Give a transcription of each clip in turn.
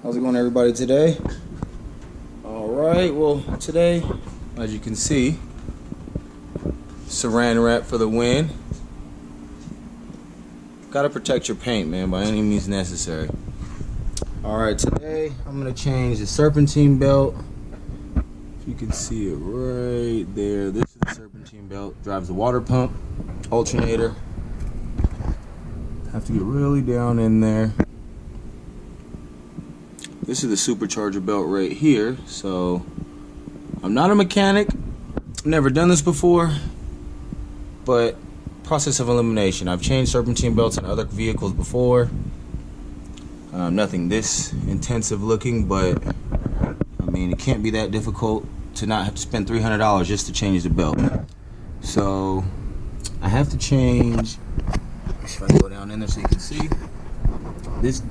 How's it going, everybody, today? Alright, well, today, as you can see, saran wrap for the win. Gotta protect your paint, man, by any means necessary. Alright, today I'm gonna change the serpentine belt. If you can see it right there, this is the serpentine belt. Drives the water pump, alternator. Have to get really down in there. This is the supercharger belt right here. So I'm not a mechanic, never done this before, but process of elimination. I've changed serpentine belts on other vehicles before. Nothing this intensive looking, but I mean, it can't be that difficult to not have to spend $300 just to change the belt. So I have to change. If I go down in there so you can see, this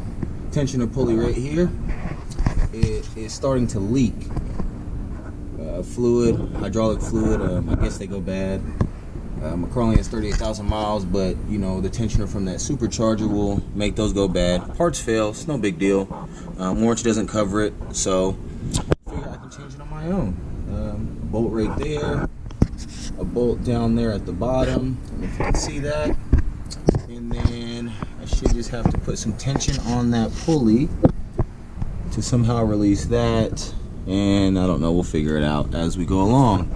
tensioner pulley right here, it is starting to leak fluid, hydraulic fluid. I guess they go bad. My car only has 38,000 miles, but you know, the tensioner from that supercharger will make those go bad. Parts fail, it's no big deal. Warranty doesn't cover it, so I figure I can change it on my own. A bolt right there, a bolt down there at the bottom, and if you can see that. And then I should just have to put some tension on that pulley to somehow release that, and I don't know, we'll figure it out as we go along.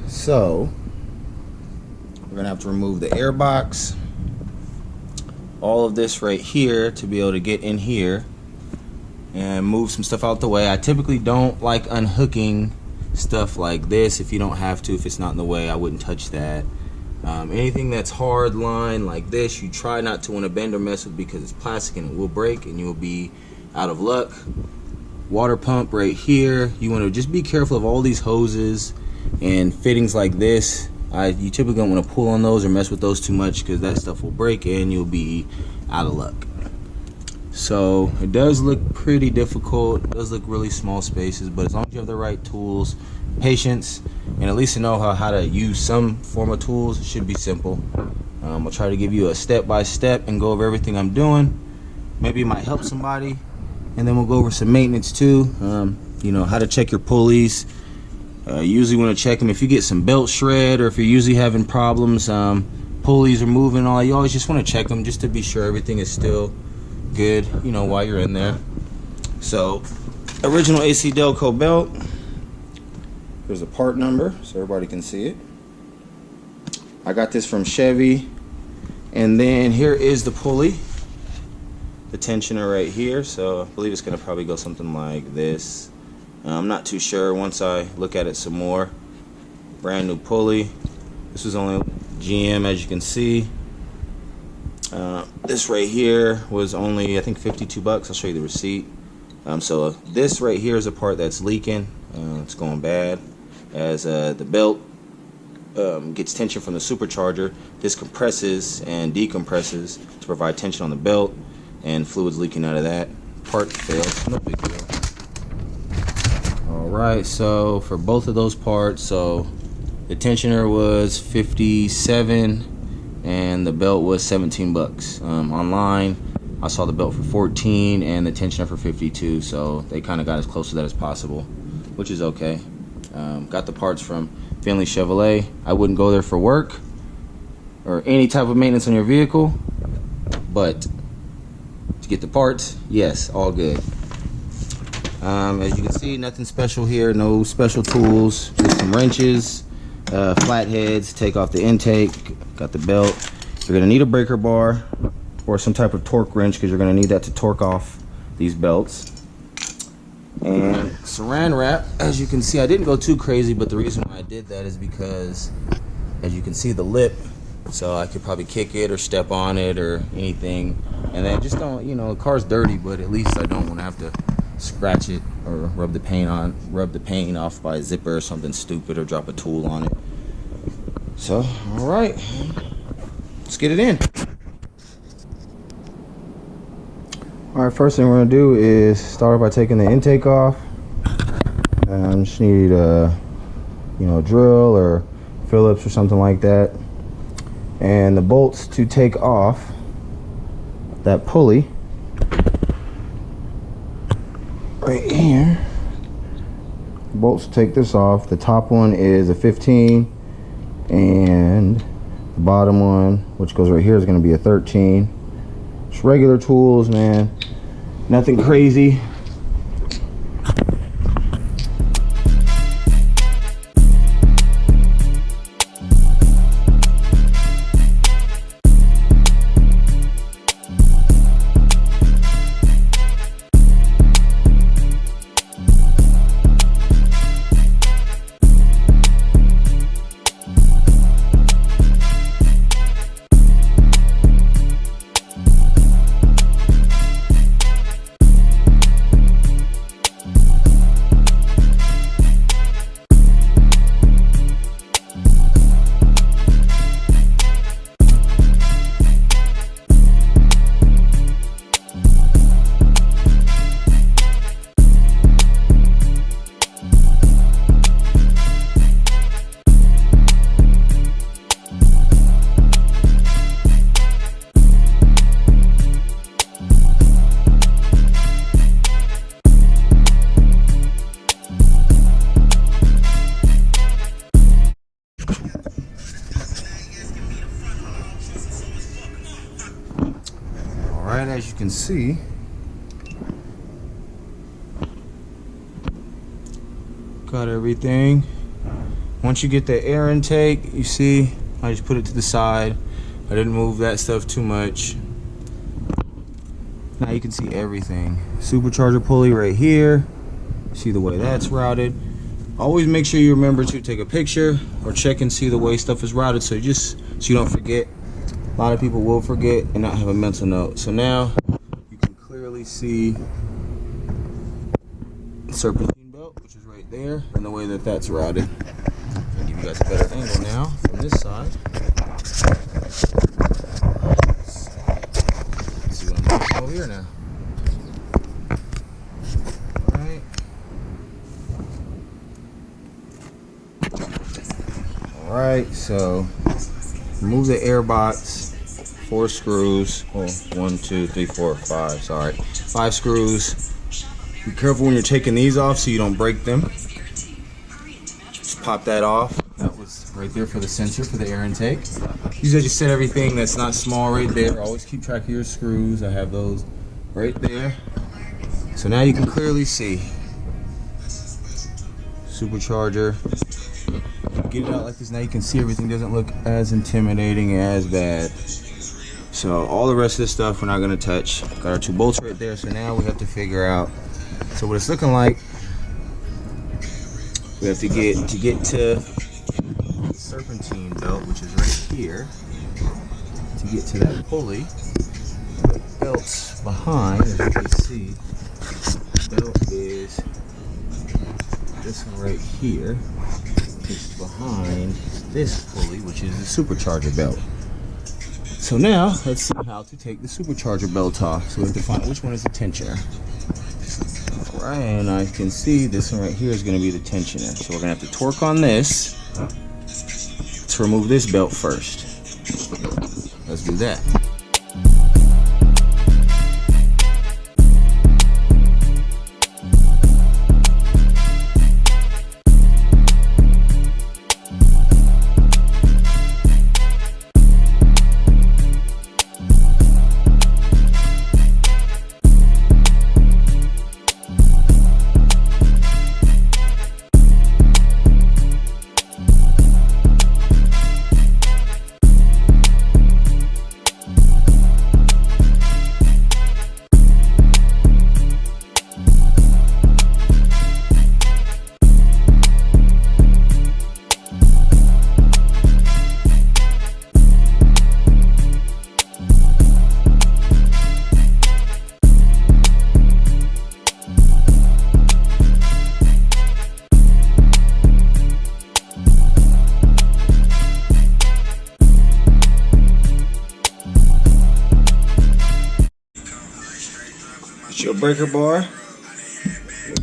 So we're gonna have to remove the air box, all of this right here to be able to get in here and move some stuff out the way. I typically don't like unhooking stuff like this. If you don't have to, if it's not in the way, I wouldn't touch that. Anything that's hard line like this, you try not to want to bend or mess with, because it's plastic and it will break and you'll be out of luck. Water pump right here, you want to just be careful of all these hoses and fittings like this. You typically don't want to pull on those or mess with those too much, because that stuff will break and you'll be out of luck. So it does look pretty difficult, it does look really small spaces, but as long as you have the right tools, patience, and at least to know how to use some form of tools, it should be simple. I'll try to give you a step-by-step and go over everything I'm doing. Maybe it might help somebody, and then we'll go over some maintenance too. You know, how to check your pulleys. Usually want to check them if you get some belt shred, or if you're usually having problems, pulleys are moving, all, you always just want to check them just to be sure everything is still good, you know, while you're in there. So original AC Delco belt. There's a part number so everybody can see it. I got this from Chevy. And then here is the pulley, the tensioner right here. So I believe it's gonna probably go something like this. I'm not too sure once I look at it some more. Brand new pulley. This was only GM, as you can see. This right here was only, I think, 52 bucks. I'll show you the receipt. So this right here is a part that's leaking. It's going bad. As the belt gets tension from the supercharger, this compresses and decompresses to provide tension on the belt, and fluids leaking out of that. Part fails, no big deal. Alright, so for both of those parts, so the tensioner was 57 and the belt was 17 bucks. Online I saw the belt for 14 and the tensioner for 52, so they kind of got as close to that as possible, which is okay. Got the parts from Finley Chevrolet. I wouldn't go there for work or any type of maintenance on your vehicle, but to get the parts, yes, all good. As you can see, nothing special here, no special tools, just some wrenches, flatheads, take off the intake, got the belt. You're gonna need a breaker bar or some type of torque wrench, because you're gonna need that to torque off these belts. And saran wrap, as you can see, I didn't go too crazy, but the reason why I did that is because, as you can see, the lip, so I could probably kick it or step on it or anything, and then just don't, you know, the car's dirty, but at least I don't want to have to scratch it or rub the paint off by a zipper or something stupid, or drop a tool on it. So, all right, let's get it in. All right, first thing we're gonna do is start by taking the intake off. Just need a, you know, drill or Phillips or something like that, and the bolts to take off that pulley right here. Bolts take this off. The top one is a 15, and the bottom one, which goes right here, is going to be a 13. Just regular tools, man. Nothing crazy. As you can see, got everything. Once you get the air intake, you see I just put it to the side. I didn't move that stuff too much. Now you can see everything. Supercharger pulley right here. See the way that's routed. Always make sure you remember to take a picture or check and see the way stuff is routed, so you don't forget. A lot of people will forget and not have a mental note. So now you can clearly see the serpentine belt, which is right there, and the way that that's routed. I'll give you guys a better angle now from this side. Let's see what I'm doing over here now. Alright, so remove the air box. 4 screws. Oh, 1, 2, 3, 4, 5. Sorry, 5 screws. Be careful when you're taking these off so you don't break them. Just pop that off. That was right there for the sensor for the air intake. Usually I just set everything that's not small right there. Always keep track of your screws. I have those right there. So now you can clearly see. Supercharger. Get it out like this. Now you can see everything doesn't look as intimidating, as bad. So all the rest of this stuff we're not going to touch. Got our 2 bolts right there. So now we have to figure out, so what it's looking like, we have to get to the serpentine belt, which is right here, to get to that pulley. The belt's behind, as you can see. The belt is this one right here. It's behind this pulley, which is the supercharger belt. So now let's see how to take the supercharger belt off. So we have to find which one is the tensioner. Alright, and I can see this one right here is going to be the tensioner. So we're going to have to torque on this to remove this belt first. Let's do that. Your breaker bar, like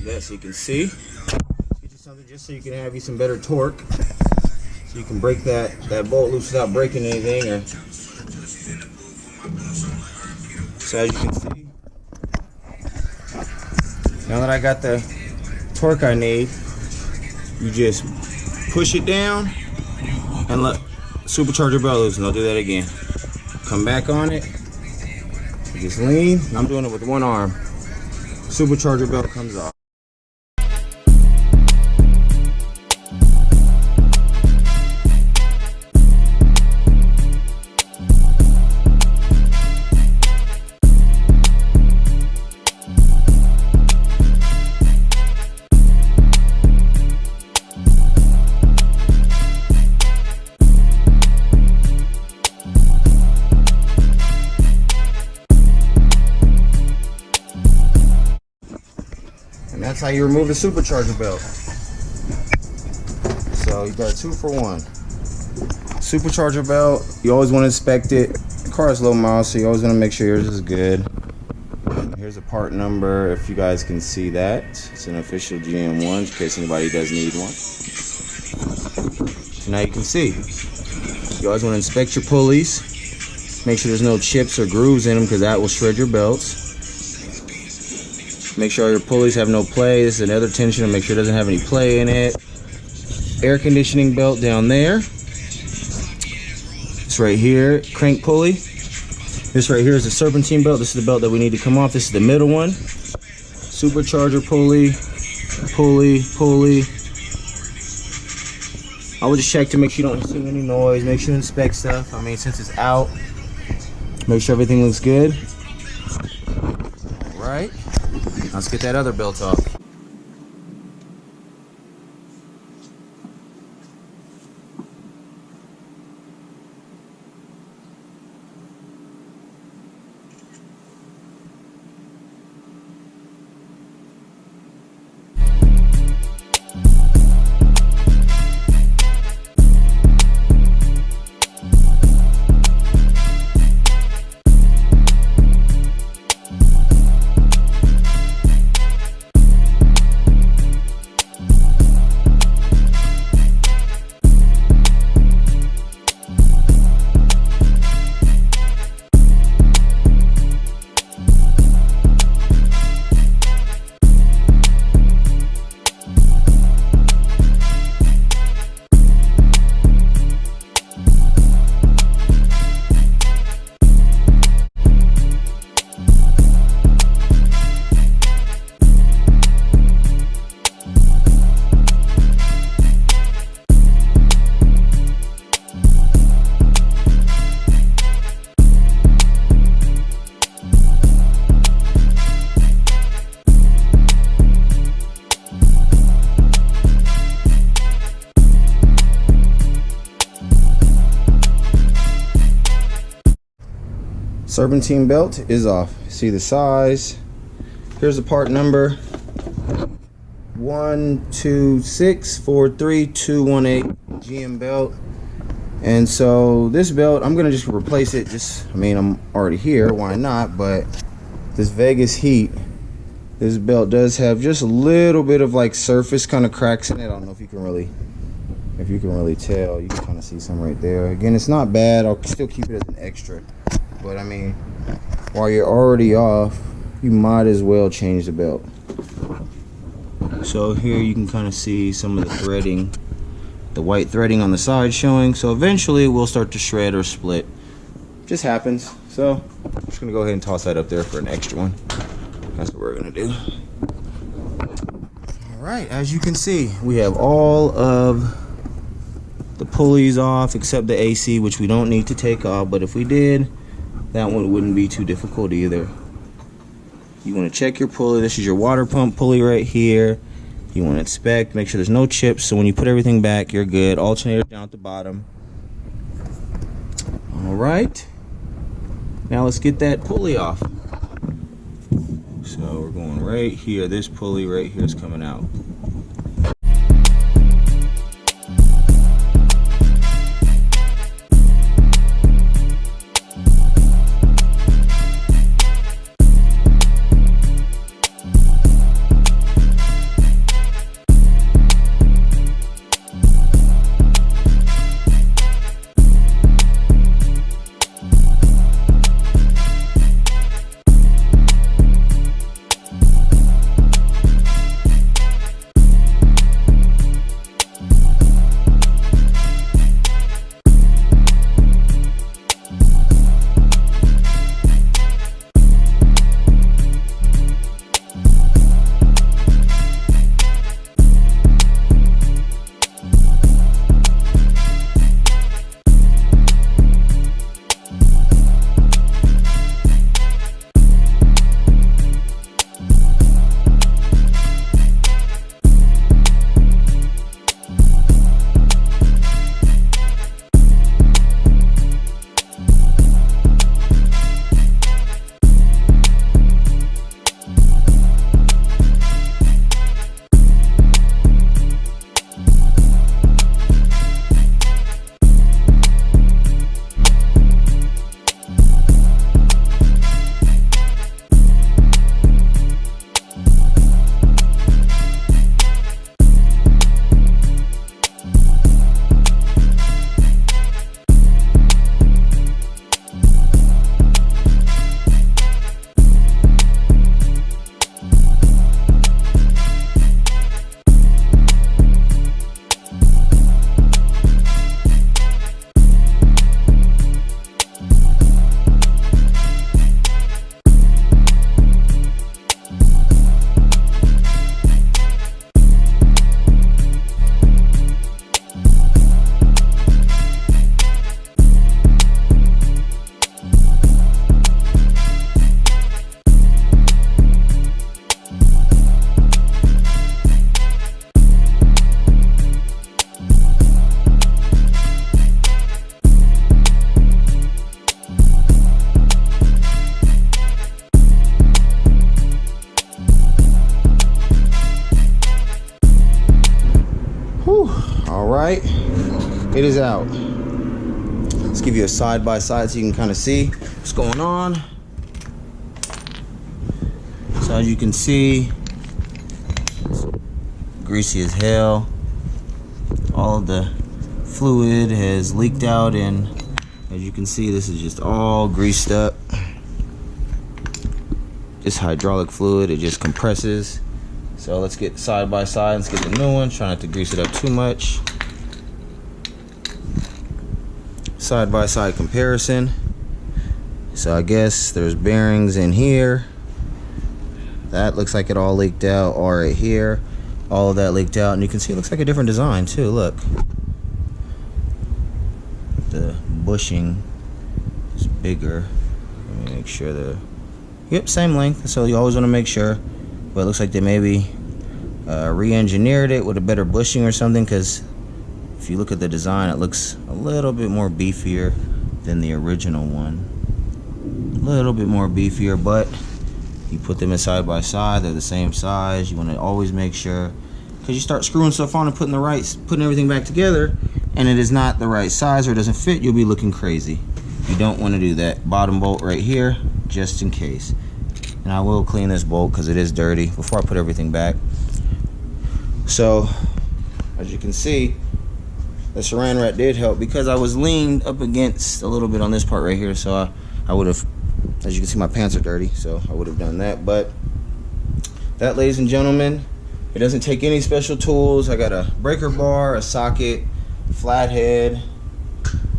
that, so you can see. Get you something just so you can have you some better torque, so you can break that bolt loose without breaking anything. Or so as you can see, Now that I got the torque I need, you just push it down and let supercharger belt loose, and I'll do that again. Come back on it, just lean. I'm doing it with one arm. Supercharger belt comes off. And that's how you remove the supercharger belt. So you got a 2-for-1. Supercharger belt, you always want to inspect it. The car is low miles, so you always want to make sure yours is good. Here's a part number, if you guys can see that. It's an official GM1, in case anybody does need one. So now you can see. You always want to inspect your pulleys. Make sure there's no chips or grooves in them, because that will shred your belts. Make sure your pulleys have no play. This is another tension to make sure it doesn't have any play in it. Air conditioning belt down there. This right here, crank pulley. This right here is the serpentine belt. This is the belt that we need to come off. This is the middle one. Supercharger pulley, pulley, pulley. I would just check to make sure you don't see any noise. Make sure you inspect stuff. I mean, since it's out, make sure everything looks good. All right. Let's get that other belt off. Serpentine belt is off. See the size. Here's the part number. 12643218 GM belt. And so this belt, I'm gonna just replace it. I mean, I'm already here, why not? But this Vegas heat, this belt does have just a little bit of like surface kind of cracks in it. I don't know if you can really tell. You can kind of see some right there. Again, it's not bad. I'll still keep it as an extra. But I mean, while you're already off, you might as well change the belt. So here you can kind of see some of the threading, the white threading on the side showing. So eventually it will start to shred or split. Just happens. So I'm just gonna go ahead and toss that up there for an extra one. That's what we're gonna do. All right, as you can see, we have all of the pulleys off except the AC, which we don't need to take off. But if we did, that one wouldn't be too difficult either. You want to check your pulley. This is your water pump pulley right here. You want to inspect, make sure there's no chips, so when you put everything back, you're good. Alternator down at the bottom. All right. Now let's get that pulley off. So we're going right here. This pulley right here is coming out. right, it is out. Let's give you a side by side so you can kind of see what's going on. So as you can see, it's greasy as hell. All of the fluid has leaked out, and as you can see, this is just all greased up. This hydraulic fluid, it just compresses. So let's get side by side. Let's get the new one. Try not to grease it up too much. Side by side comparison. So I guess there's bearings in here. That looks like it all leaked out. All right here, all of that leaked out, and you can see it looks like a different design too. Look, the bushing is bigger. Let me make sure the same length. So you always want to make sure. But it looks like they maybe re-engineered it with a better bushing or something, because if you look at the design, it looks a little bit more beefier than the original one. A little bit more beefier, but you put them in side by side, they're the same size. You want to always make sure, because you start screwing stuff on and putting everything back together, and it is not the right size or it doesn't fit, you'll be looking crazy. You don't want to do that. Bottom bolt right here, just in case. And I will clean this bolt because it is dirty before I put everything back. So as you can see, the saran wrap did help, because I was leaned up against a little bit on this part right here, so I would have, as you can see, my pants are dirty, so I would have done that. But that, ladies and gentlemen, it doesn't take any special tools. I got a breaker bar, a socket, flathead,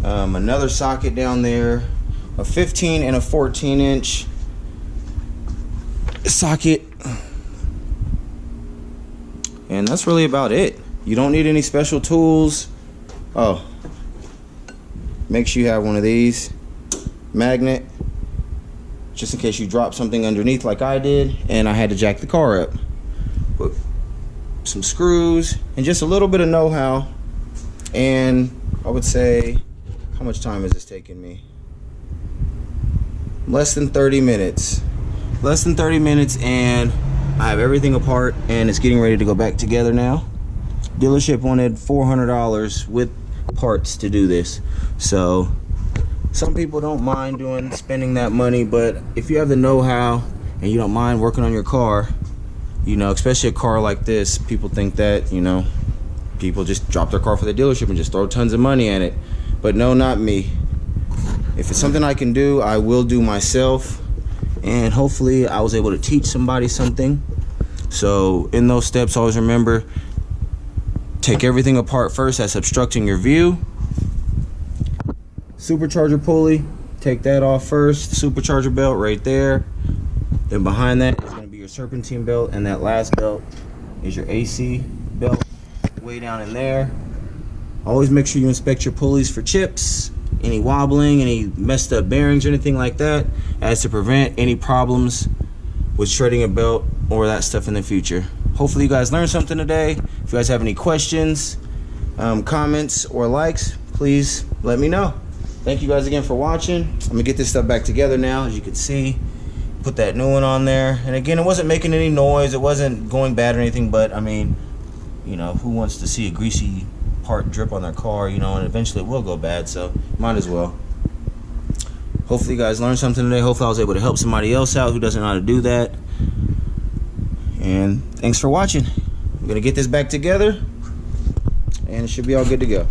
another socket down there, a 15 and a 14-inch socket, and that's really about it. You don't need any special tools. Oh, make sure you have one of these magnet, just in case you drop something underneath like I did and I had to jack the car up. Put some screws and just a little bit of know-how, and I would say, how much time is this taking me? Less than 30 minutes. Less than 30 minutes, and I have everything apart, and it's getting ready to go back together now. Dealership wanted $400 with parts to do this, so some people don't mind spending that money, but if you have the know-how and you don't mind working on your car, you know, especially a car like this, people think that, you know, people just drop their car for the dealership and just throw tons of money at it. But no, not me. If it's something I can do, I will do myself, and hopefully I was able to teach somebody something. So in those steps, always remember, take everything apart first that's obstructing your view. Supercharger pulley, take that off first. Supercharger belt right there. Then behind that is going to be your serpentine belt, and that last belt is your AC belt, way down in there. Always make sure you inspect your pulleys for chips, any wobbling, any messed up bearings or anything like that, as to prevent any problems with shredding a belt or that stuff in the future. Hopefully you guys learned something today. If you guys have any questions, comments, or likes, please let me know. Thank you guys again for watching. I'm gonna get this stuff back together now. As you can see, put that new one on there, and again, it wasn't making any noise, it wasn't going bad or anything, but I mean, you know, who wants to see a greasy part drip on their car, you know, and eventually it will go bad, so might as well. Hopefully you guys learned something today. Hopefully I was able to help somebody else out who doesn't know how to do that. And thanks for watching. I'm gonna get this back together, and it should be all good to go.